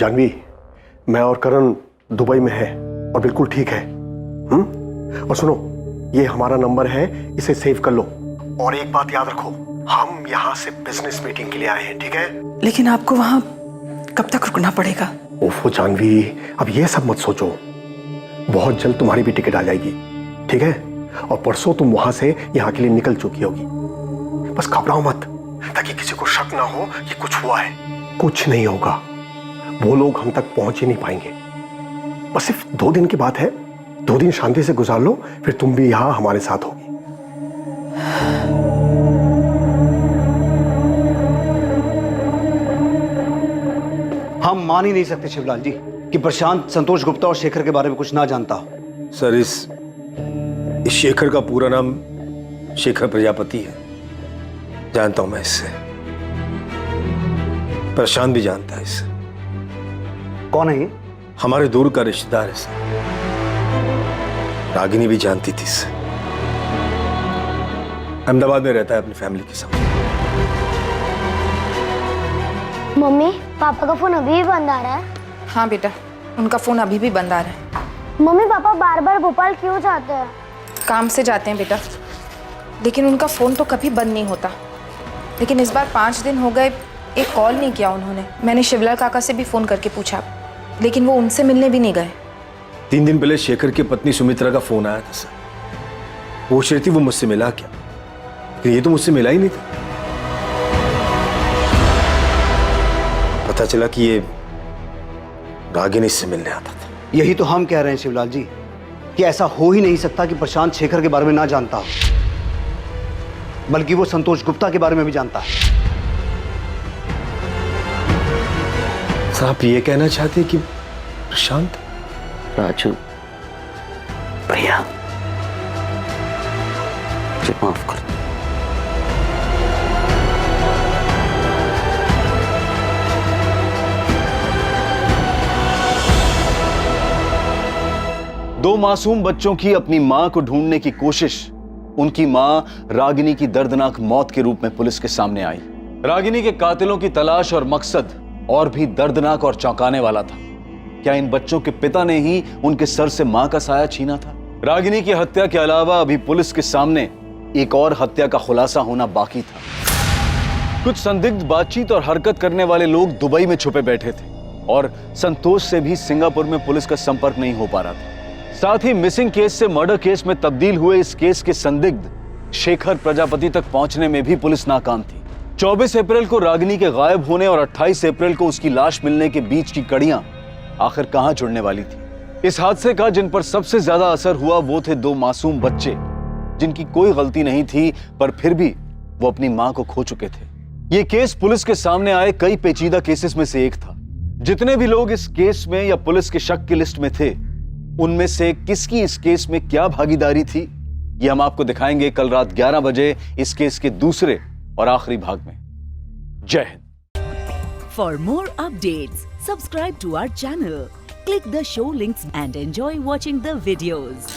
जानवी, मैं और करण दुबई में है और बिल्कुल ठीक है। और सुनो, ये हमारा नंबर है, इसे सेव कर लो। और एक बात याद रखो, हम यहाँ से बिजनेस मीटिंग के लिए आए हैं, ठीक है? लेकिन आपको वहाँ कब तक रुकना पड़ेगा? ओफो जानवी, अब ये सब मत सोचो। बहुत जल्द तुम्हारी भी टिकट आ जाएगी, ठीक है? और परसों तुम वहां से यहाँ के लिए निकल चुकी होगी। बस घबराओ मत, ताकि किसी को शक ना हो कि कुछ हुआ है। कुछ नहीं होगा, वो लोग हम तक पहुंच ही नहीं पाएंगे। बस सिर्फ 2 दिन की बात है। 2 दिन शांति से गुजार लो, फिर तुम भी यहाँ हमारे साथ होगी। हम मान ही नहीं सकते शिवलाल जी कि प्रशांत संतोष गुप्ता और शेखर के बारे में कुछ ना जानता हो। सर, इस शेखर का पूरा नाम शेखर प्रजापति है। जानता हूं मैं इससे। प्रशांत भी जानता है इससे। कौन है ये? हमारे दूर का रिश्तेदार है सर। रागिनी भी जानती थी इससे। अहमदाबाद में रहता है अपनी फैमिली के साथ। मम्मी, पापा का फोन अभी भी बंद आ रहा है? हाँ बेटा, उनका फ़ोन अभी भी बंद आ रहा है। मम्मी, पापा बार बार भोपाल क्यों जाते हैं? काम से जाते हैं बेटा, लेकिन उनका फ़ोन तो कभी बंद नहीं होता। लेकिन इस बार 5 दिन हो गए, एक कॉल नहीं किया उन्होंने। मैंने शिवलाल काका से भी फ़ोन करके पूछा, लेकिन वो उनसे मिलने भी नहीं गए। 3 दिन पहले शेखर की पत्नी सुमित्रा का फोन आया था सर। पूछ रही थी वो मुझसे मिला क्या, लेकिन ये तो मुझसे मिला ही नहीं था। पता चला कि ये रागिनी से मिलने आता था। यही तो हम कह रहे हैं शिवलाल जी कि ऐसा हो ही नहीं सकता कि प्रशांत शेखर के बारे में ना जानता हो, बल्कि वो संतोष गुप्ता के बारे में भी जानता है। सर, आप ये कहना चाहते हैं कि प्रशांत? राजू भैया मुझे माफ कर दो। दो मासूम बच्चों की अपनी मां को ढूंढने की कोशिश, उनकी मां रागिनी की दर्दनाक मौत के रूप में पुलिस के सामने आई। रागिनी के कातिलों की तलाश और मकसद और भी दर्दनाक और चौंकाने वाला था। क्या इन बच्चों के पिता ने ही उनके सर से मां का साया छीना था? रागिनी की हत्या के अलावा अभी पुलिस के सामने एक और हत्या का खुलासा होना बाकी था। कुछ संदिग्ध बातचीत और हरकत करने वाले लोग दुबई में छुपे बैठे थे और संतोष से भी सिंगापुर में पुलिस का संपर्क नहीं हो पा रहा था। साथ ही मिसिंग केस से मर्डर केस में तब्दील हुए इस केस के संदिग्ध शेखर प्रजापति तक पहुंचने में भी पुलिस नाकाम थी। 24 अप्रैल को रागिनी के गायब होने और 28 अप्रैल को उसकी लाश मिलने के बीच की कड़ियां आखिर कहां जुड़ने वाली थी? इस हादसे का जिन पर सबसे ज्यादा असर हुआ वो थे 2 मासूम बच्चे, जिनकी कोई गलती नहीं थी, पर फिर भी वो अपनी मां को खो चुके थे। ये केस पुलिस के सामने आए कई पेचीदा केसेस में से एक था। जितने भी लोग इस केस में या पुलिस के शक की लिस्ट में थे, उनमें से किसकी इस केस में क्या भागीदारी थी, ये हम आपको दिखाएंगे कल रात 11 बजे इस केस के दूसरे और आखिरी भाग में। जय Hind. For more updates, subscribe to our channel, click the show links and enjoy watching the videos.